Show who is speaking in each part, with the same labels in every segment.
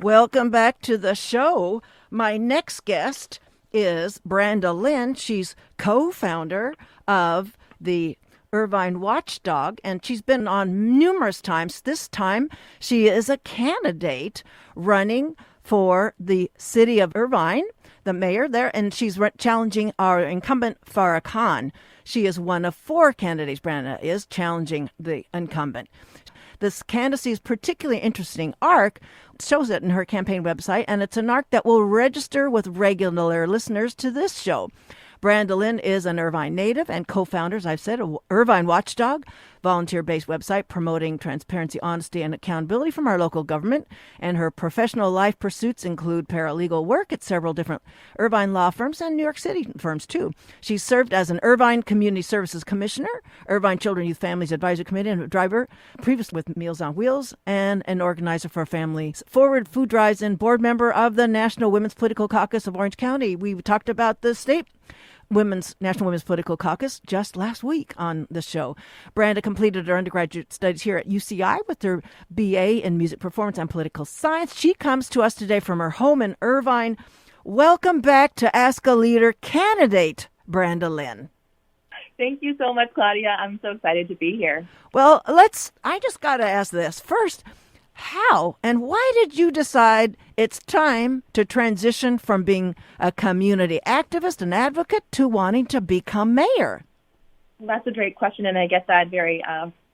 Speaker 1: Welcome back to the show. My next guest is Branda Lin. She's co-founder of the Irvine Watchdog, and she's been on numerous times. This time, she is a candidate running for the city of Irvine, the mayor there, and she's challenging our incumbent Farah Khan. She is one of four candidates. Branda is challenging the incumbent. This candidacy's particularly interesting arc shows it in her campaign website, and it's an arc that will register with regular listeners to this show. Branda Lin is an Irvine native and co-founder, as I've said, of Irvine Watchdog, volunteer-based website promoting transparency, honesty, and accountability from our local government. And her professional life pursuits include paralegal work at several different Irvine law firms and New York City firms, too. She's served as an Irvine Community Services Commissioner, Irvine Children, Youth, Families Advisory Committee, and a driver, previously with Meals on Wheels, and an organizer for Families Forward Food Drives and board member of the National Women's Political Caucus of Orange County. We talked about the state National Women's Political Caucus just last week on the show. Branda completed her undergraduate studies here at UCI with her BA in Music Performance and Political Science. She comes to us today from her home in Irvine. Welcome back to Ask a Leader candidate, Branda Lin.
Speaker 2: Thank you so much, Claudia. I'm so excited to be here.
Speaker 1: Well, I just got to ask this. First, how and why did you decide it's time to transition from being a community activist and advocate to wanting to become mayor?
Speaker 2: That's a great question, and I get that very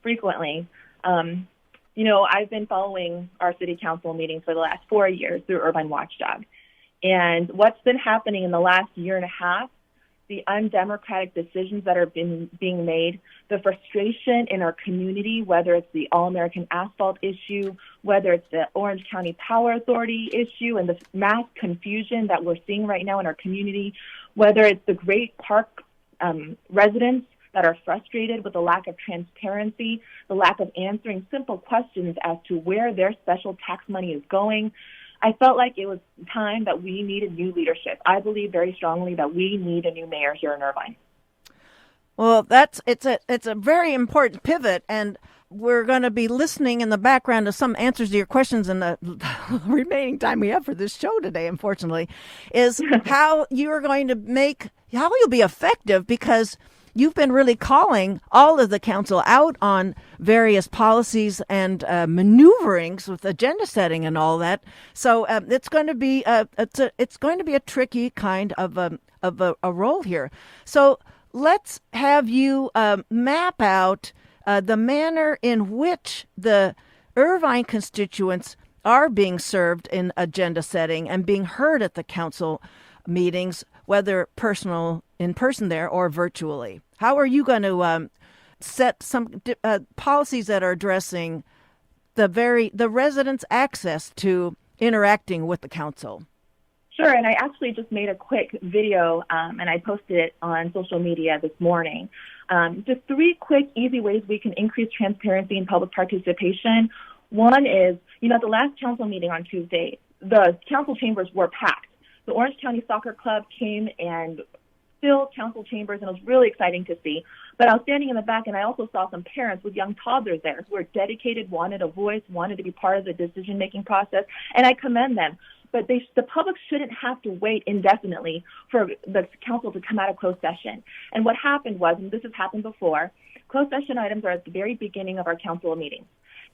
Speaker 2: frequently. I've been following our city council meetings for the last 4 years through Irvine Watchdog. And what's been happening in the last year and a half, the undemocratic decisions that are being made, the frustration in our community, whether it's the All-American Asphalt issue, whether it's the Orange County Power Authority issue, and the mass confusion that we're seeing right now in our community, whether it's the Great Park residents that are frustrated with the lack of transparency, the lack of answering simple questions as to where their special tax money is going. I felt like it was time that we needed new leadership. I believe very strongly that we need a new mayor here in Irvine.
Speaker 1: Well, it's a very important pivot, and we're going to be listening in the background to some answers to your questions in the remaining time we have for this show today, unfortunately, is how you're going to how you'll be effective, because you've been really calling all of the council out on various policies and maneuverings with agenda setting and all that. So it's going to be a tricky kind of a role here. So let's have you map out the manner in which the Irvine constituents are being served in agenda setting and being heard at the council meetings, whether in person there or virtually. How are you going to set some policies that are addressing the residents' access to interacting with the council?
Speaker 2: Sure, and I actually just made a quick video, and I posted it on social media this morning. Just 3 quick, easy ways we can increase transparency and public participation. One is, at the last council meeting on Tuesday, the council chambers were packed. The Orange County Soccer Club came and filled council chambers, and it was really exciting to see. But I was standing in the back, and I also saw some parents with young toddlers there who were dedicated, wanted a voice, wanted to be part of the decision-making process, and I commend them. But the public shouldn't have to wait indefinitely for the council to come out of closed session. And what happened was, and this has happened before, closed session items are at the very beginning of our council meetings.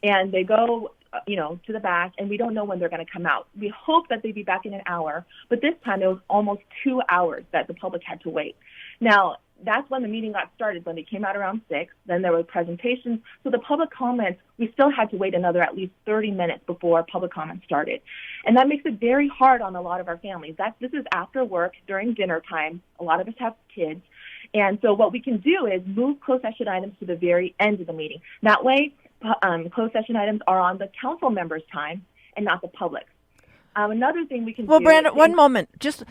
Speaker 2: And they go, to the back, and we don't know when they're going to come out. We hope that they'd be back in an hour, but this time it was almost 2 hours that the public had to wait. Now, that's when the meeting got started, when they came out around 6. Then there were presentations. So the public comments, we still had to wait another at least 30 minutes before public comments started. And that makes it very hard on a lot of our families. This is after work, during dinner time. A lot of us have kids. And so what we can do is move closed session items to the very end of the meeting. That way, closed session items are on the council members' time and not the public. Another thing we can do...
Speaker 1: Well, Branda, one moment. Is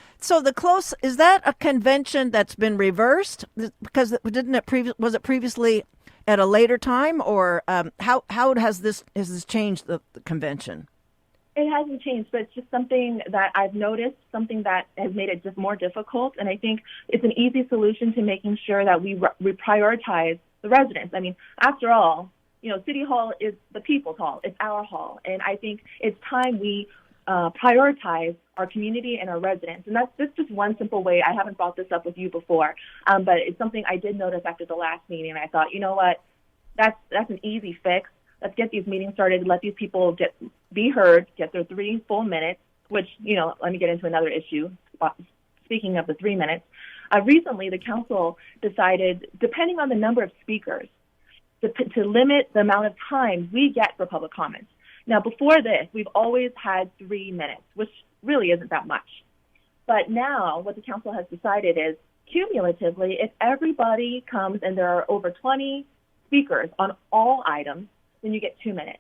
Speaker 1: that a convention that's been reversed? Because was it previously at a later time, or how has this changed the convention?
Speaker 2: It hasn't changed, but it's just something that I've noticed, something that has made it just more difficult. And I think it's an easy solution to making sure that we prioritize the residents. I mean, after all, City Hall is the people's hall. It's our hall. And I think it's time we prioritize our community and our residents. And that's just one simple way. I haven't brought this up with you before, but it's something I did notice after the last meeting. And I thought, you know what, that's an easy fix. Let's get these meetings started. Let these people be heard, get their 3 full minutes, which, let me get into another issue. Speaking of the 3 minutes, recently the council decided, depending on the number of speakers, to limit the amount of time we get for public comments. Now, before this, we've always had 3 minutes, which really isn't that much. But now what the council has decided is, cumulatively, if everybody comes and there are over 20 speakers on all items, then you get 2 minutes.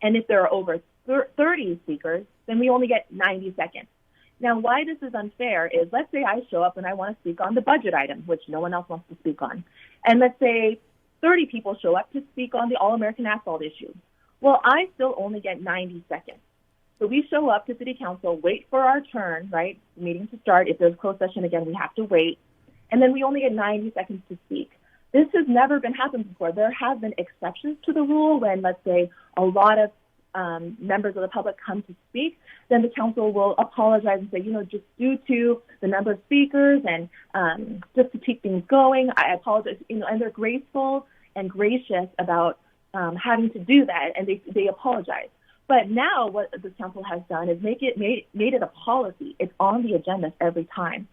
Speaker 2: And if there are over 30 speakers, then we only get 90 seconds. Now, why this is unfair is, let's say I show up and I want to speak on the budget item, which no one else wants to speak on. And let's say 30 people show up to speak on the All-American Asphalt issue. Well, I still only get 90 seconds. So we show up to City Council, wait for our turn, right, meeting to start. If there's closed session again, we have to wait. And then we only get 90 seconds to speak. This has never been happened before. There have been exceptions to the rule when, let's say, a lot of members of the public come to speak, then the council will apologize and say, just due to the number of speakers and just to keep things going, I apologize, and they're graceful and gracious about having to do that, and they apologize. But now what the council has done is made it a policy. It's on the agenda every time.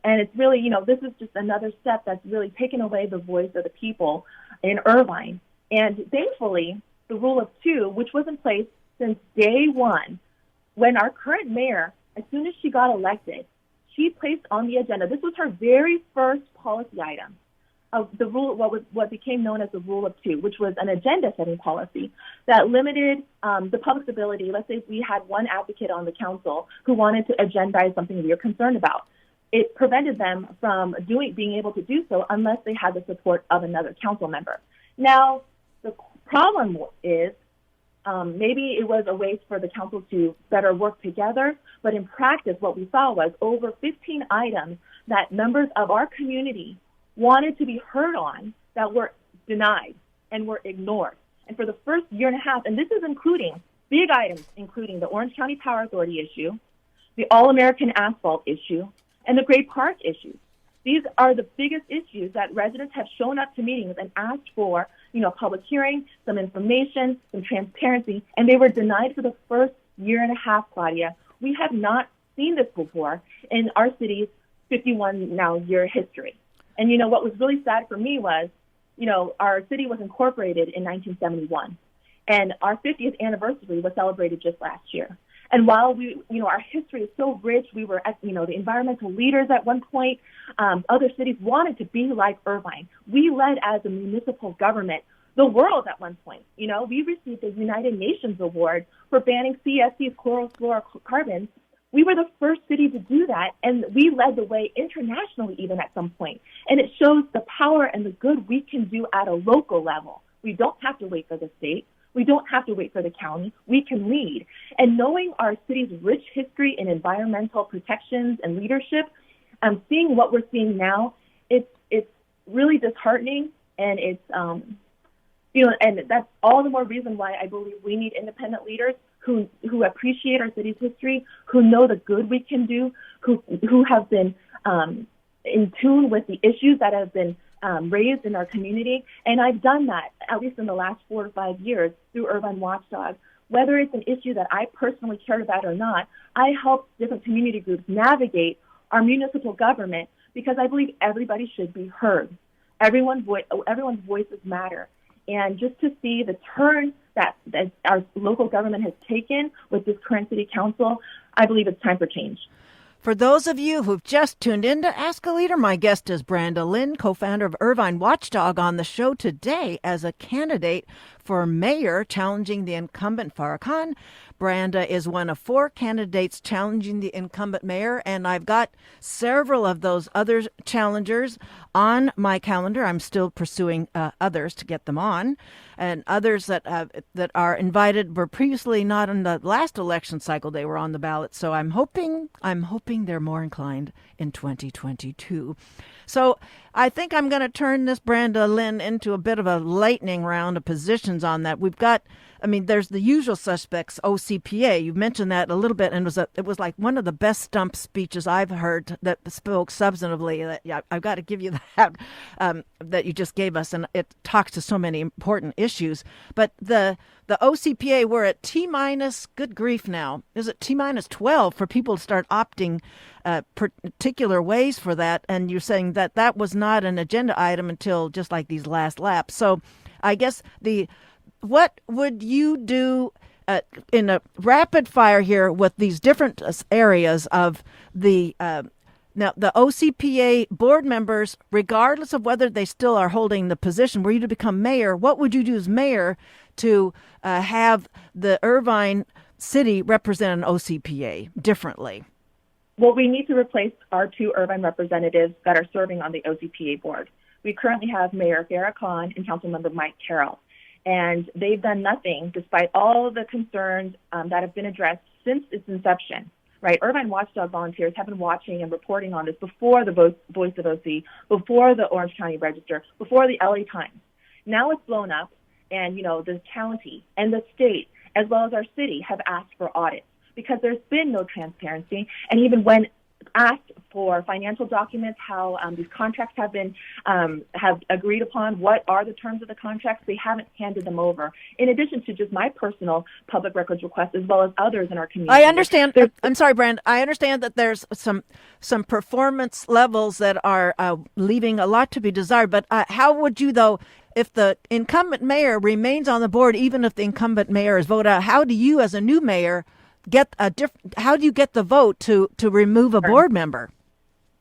Speaker 2: And it's really, this is just another step that's really taken away the voice of the people in Irvine. And thankfully, the rule of 2, which was in place since day one, when our current mayor, as soon as she got elected, she placed on the agenda, this was her very first policy item, of the rule, what became known as the rule of 2, which was an agenda-setting policy that limited the public's ability. Let's say if we had one advocate on the council who wanted to agendize something we were concerned about. It prevented them from being able to do so unless they had the support of another council member. Now, the problem is maybe it was a way for the council to better work together, but in practice, what we saw was over 15 items that members of our community wanted to be heard on that were denied and were ignored. And for the first year and a half, and this is including big items, including the Orange County Power Authority issue, the All-American Asphalt issue, and the Great Park issues. These are the biggest issues that residents have shown up to meetings and asked for, public hearing, some information, some transparency, and they were denied for the first year and a half, Claudia. We have not seen this before in our city's 51-year history. And, what was really sad for me was, our city was incorporated in 1971, and our 50th anniversary was celebrated just last year. And while our history is so rich, we were, the environmental leaders at one point. Other cities wanted to be like Irvine. We led as a municipal government the world at one point. We received a United Nations award for banning CFC's chlorofluorocarbons. We were the first city to do that, and we led the way internationally even at some point. And it shows the power and the good we can do at a local level. We don't have to wait for the state. We don't have to wait for the county. We can lead. And knowing our city's rich history in environmental protections and leadership, seeing what we're seeing now, it's really disheartening, and it's and that's all the more reason why I believe we need independent leaders who appreciate our city's history, who know the good we can do, who have been in tune with the issues that have been raised in our community. And I've done that, at least in the last 4 to 5 years, through Irvine Watchdog. Whether it's an issue that I personally cared about or not, I help different community groups navigate our municipal government because I believe everybody should be heard. Everyone's voices matter. And just to see the turn that our local government has taken with this current city council, I believe it's time for change.
Speaker 1: For those of you who've just tuned in to Ask a Leader, my guest is Branda Lin, co-founder of Irvine Watchdog, on the show today as a candidate for mayor challenging the incumbent Farah Khan. Branda is one of 4 candidates challenging the incumbent mayor, and I've got several of those other challengers on my calendar. I'm still pursuing others to get them on, and others that are invited were previously not in the last election cycle. They were on the ballot, so I'm hoping they're more inclined in 2022. So I think I'm going to turn this Branda Lin into a bit of a lightning round of positions on that. We've got I mean, there's the usual suspects, OCPA. You mentioned that a little bit, and it was like one of the best stump speeches I've heard that spoke substantively. That, yeah, I've got to give you that that you just gave us, and it talks to so many important issues. But the OCPA, we're at T minus. Good grief! Now is it T minus 12 for people to start opting particular ways for that? And you're saying that that was not an agenda item until just like these last laps. So, I guess what would you do in a rapid fire here with these different areas of the now the OCPA board members, regardless of whether they still are holding the position, were you to become mayor, what would you do as mayor to have the Irvine city represent an OCPA differently?
Speaker 2: Well, we need to replace our 2 Irvine representatives that are serving on the OCPA board. We currently have Mayor Farrah Khan and Councilmember Mike Carroll. And they've done nothing despite all of the concerns that have been addressed since its inception, right? Irvine Watchdog volunteers have been watching and reporting on this before the Voice of OC, before the Orange County Register, before the LA Times. Now it's blown up, and, the county and the state, as well as our city, have asked for audits because there's been no transparency. And even when asked for financial documents, how these contracts have been have agreed upon, what are the terms of the contracts, they haven't handed them over. In addition to just my personal public records request, as well as others in our community.
Speaker 1: I understand. I'm sorry, Brand. I understand that there's some performance levels that are leaving a lot to be desired. But how would you, though, if the incumbent mayor remains on the board, even if the incumbent mayor is voted out, how do you, as a new mayor, how do you get the vote to remove a board member?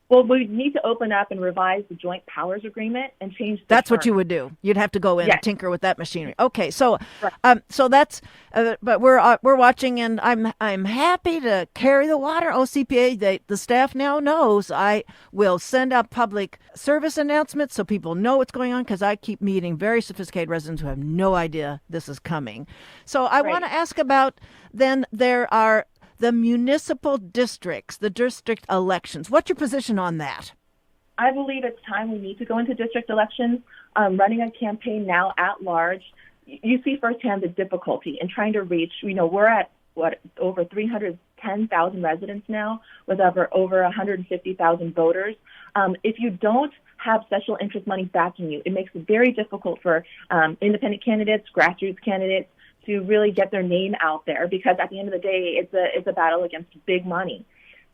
Speaker 2: Well, we need to open up and revise the joint powers agreement and change the
Speaker 1: That's
Speaker 2: terms.
Speaker 1: what you would do. You'd have to go in and tinker with that machinery. Okay, so
Speaker 2: right.
Speaker 1: So that's but we're watching, and I'm happy to carry the water. OCPA, the staff now knows I will send out public service announcements so people know what's going on, because I keep meeting very sophisticated residents who have no idea this is coming. So I want to ask about, then there are the municipal districts, the district elections. What's your position on that?
Speaker 2: I believe it's time we need to go into district elections. Running a campaign now at large, you see firsthand the difficulty in trying to reach, we're at, over 310,000 residents now with over 150,000 voters. If you don't have special interest money backing you, it makes it very difficult for independent candidates, grassroots candidates, to really get their name out there, because at the end of the day, it's a battle against big money.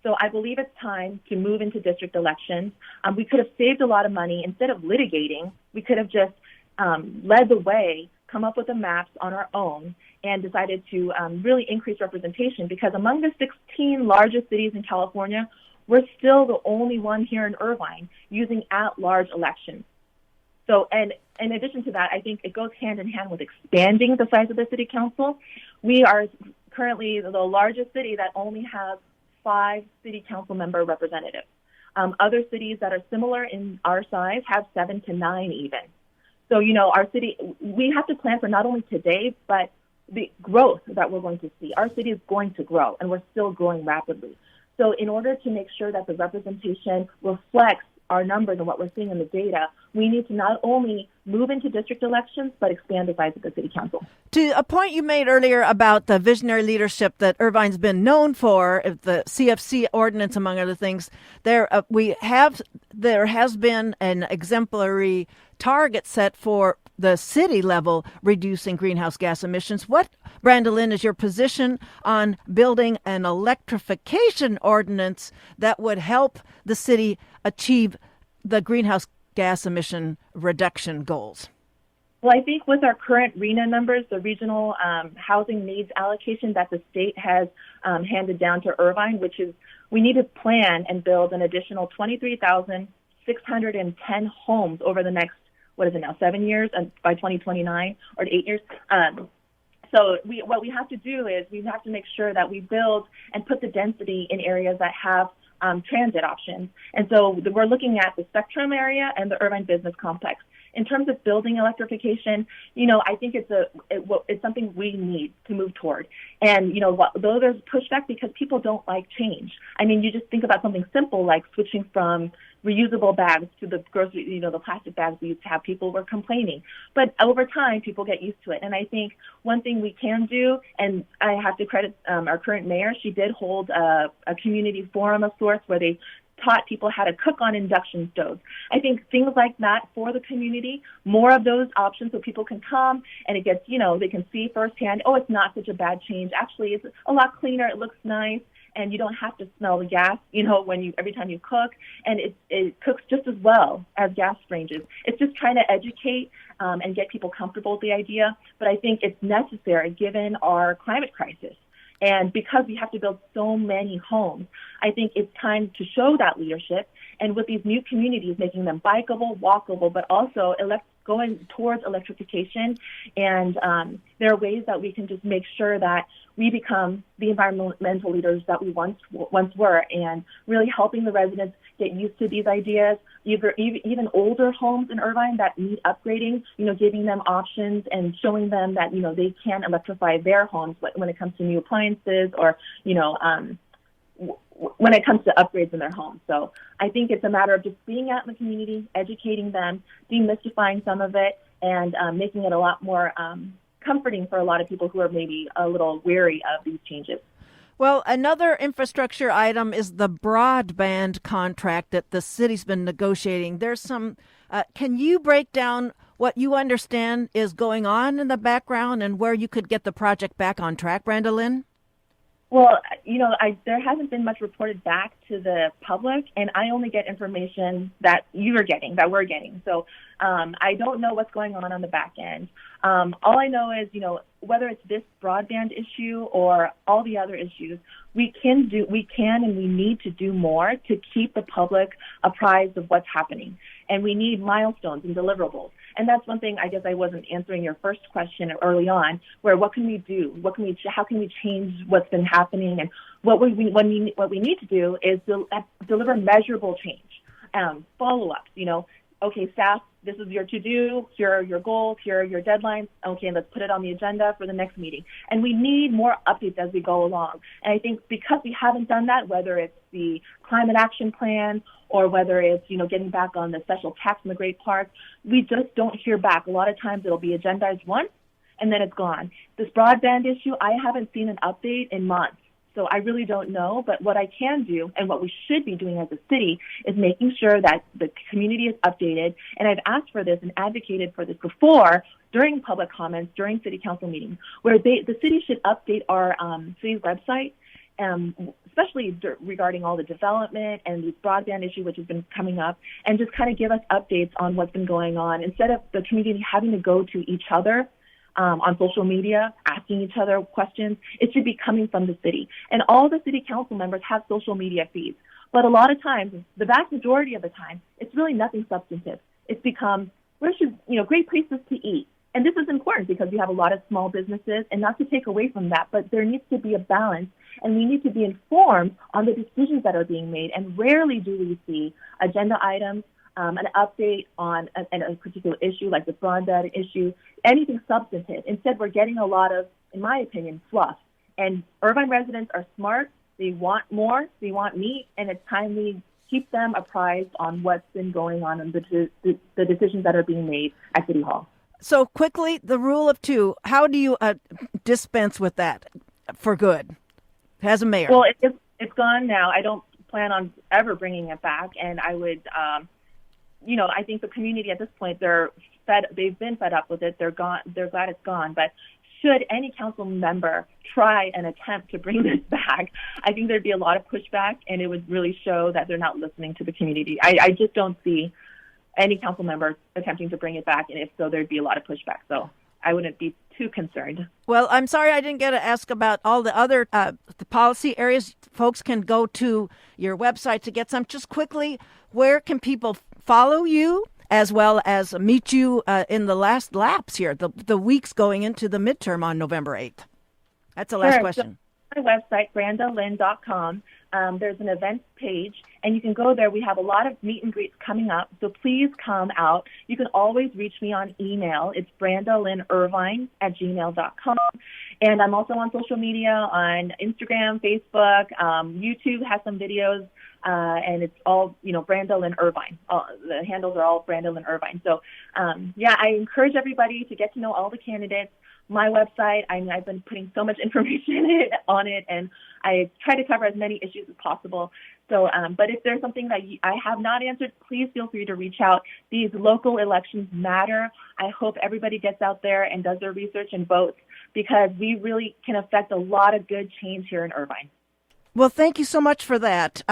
Speaker 2: So I believe it's time to move into district elections. We could have saved a lot of money. Instead of litigating, we could have just led the way, come up with the maps on our own, and decided to really increase representation, because among the 16 largest cities in California, we're still the only one here in Irvine using at-large elections. So, and in addition to that, I think it goes hand in hand with expanding the size of the city council. We are currently the largest city that only has 5 city council member representatives. Other cities that are similar in our size have 7 to 9 even. So, our city, we have to plan for not only today, but the growth that we're going to see. Our city is going to grow, and we're still growing rapidly. So in order to make sure that the representation reflects our numbers and what we're seeing in the data, we need to not only move into district elections, but expand the size of the city council.
Speaker 1: To a point you made earlier about the visionary leadership that Irvine's been known for, the CFC ordinance, among other things, there has been an exemplary target set for the city level reducing greenhouse gas emissions. What, Branda Lin, is your position on building an electrification ordinance that would help the city achieve the greenhouse gas emission reduction goals?
Speaker 2: Well, I think with our current RENA numbers, the regional housing needs allocation that the state has handed down to Irvine, which is we need to plan and build an additional 23,610 homes over the next, 7 years, and by 2029 or 8 years. So what we have to do is we have to make sure that we build and put the density in areas that have transit options. And so we're looking at the Spectrum area and the Irvine Business Complex. In terms of building electrification, I think it's something we need to move toward. And, though there's pushback because people don't like change. I mean, you just think about something simple like switching from reusable bags to the grocery, the plastic bags we used to have. People were complaining. But over time, people get used to it. And I think one thing we can do, and I have to credit our current mayor, she did hold a community forum of sorts where they taught people how to cook on induction stoves. I think things like that for the community, more of those options so people can come and it gets, they can see firsthand, oh, it's not such a bad change. Actually, it's a lot cleaner. It looks nice. And you don't have to smell the gas, every time you cook. And it cooks just as well as gas ranges. It's just trying to educate and get people comfortable with the idea. But I think it's necessary given our climate crisis. And because we have to build so many homes, I think it's time to show that leadership. And with these new communities, making them bikeable, walkable, but also going towards electrification. And there are ways that we can just make sure that we become the environmental leaders that we once were, and really helping the residents get used to these ideas. Even older homes in Irvine that need upgrading, giving them options and showing them that, they can electrify their homes when it comes to new appliances or, when it comes to upgrades in their homes. So I think it's a matter of just being out in the community, educating them, demystifying some of it, and making it a lot more comforting for a lot of people who are maybe a little wary of these changes.
Speaker 1: Well, another infrastructure item is the broadband contract that the city's been negotiating. There's some, can you break down what you understand is going on in the background and where you could get the project back on track, Branda Lin?
Speaker 2: Well, there hasn't been much reported back to the public, and I only get information that we're getting. So I don't know what's going on the back end. All I know is, whether it's this broadband issue or all the other issues, we can and we need to do more to keep the public apprised of what's happening. And we need milestones and deliverables. And that's one thing I guess I wasn't answering your first question early on, where what can we do? How can we change what's been happening? And what we need to do is deliver measurable change, follow-ups. Okay, staff, this is your to-do, here are your goals, here are your deadlines. Okay, let's put it on the agenda for the next meeting. And we need more updates as we go along. And I think because we haven't done that, whether it's the climate action plan or whether it's, getting back on the special tax in the Great Park, we just don't hear back. A lot of times it'll be agendized once and then it's gone. This broadband issue, I haven't seen an update in months. So I really don't know, but what I can do and what we should be doing as a city is making sure that the community is updated. And I've asked for this and advocated for this before during public comments, during city council meetings, where the city should update our city's website, especially regarding all the development and the broadband issue, which has been coming up, and just kind of give us updates on what's been going on instead of the community having to go to each other on social media, asking each other questions. It should be coming from the city. And all the city council members have social media feeds. But a lot of times, the vast majority of the time, it's really nothing substantive. It's become, where should, great places to eat. And this is important because we have a lot of small businesses, and not to take away from that, but there needs to be a balance, and we need to be informed on the decisions that are being made. And rarely do we see agenda items, an update on a particular issue like the broadband issue, anything substantive. Instead, we're getting a lot of, in my opinion, fluff. And Irvine residents are smart. They want more. They want meat. And it's time we keep them apprised on what's been going on and the decisions that are being made at City Hall.
Speaker 1: So quickly, the rule of two, how do you dispense with that for good as a mayor?
Speaker 2: Well, it's gone now. I don't plan on ever bringing it back. And I would, I think the community at this point, they've been fed up with it. They're glad it's gone. But should any council member try and attempt to bring this back, I think there'd be a lot of pushback, and it would really show that they're not listening to the community. I just don't see any council member attempting to bring it back, and if so, there'd be a lot of pushback. So I wouldn't be too concerned.
Speaker 1: Well, I'm sorry I didn't get to ask about all the other the policy areas. Folks can go to your website to get some. Just quickly, where can people follow you as well as meet you in the last laps here, the weeks going into the midterm on November 8th? That's the last question.
Speaker 2: my website, brandalin.com. There's an events page, and you can go there. We have a lot of meet and greets coming up, so please come out. You can always reach me on email. It's brandalinirvine@gmail.com. And I'm also on social media on Instagram, Facebook. YouTube has some videos, and it's all, Branda Lin Irvine. The handles are all Branda Lin Irvine. So, I encourage everybody to get to know all the candidates. My website, I've been putting so much information on it, and I try to cover as many issues as possible. So, but if there's something that I have not answered, please feel free to reach out. These local elections matter. I hope everybody gets out there and does their research and votes, because we really can affect a lot of good change here in Irvine.
Speaker 1: Well, thank you so much for that.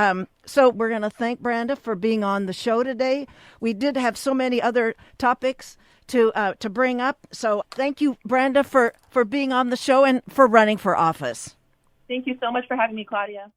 Speaker 1: So we're going to thank Branda for being on the show today. We did have so many other topics to bring up. So thank you, Branda, for being on the show and for running for office.
Speaker 2: Thank you so much for having me, Claudia.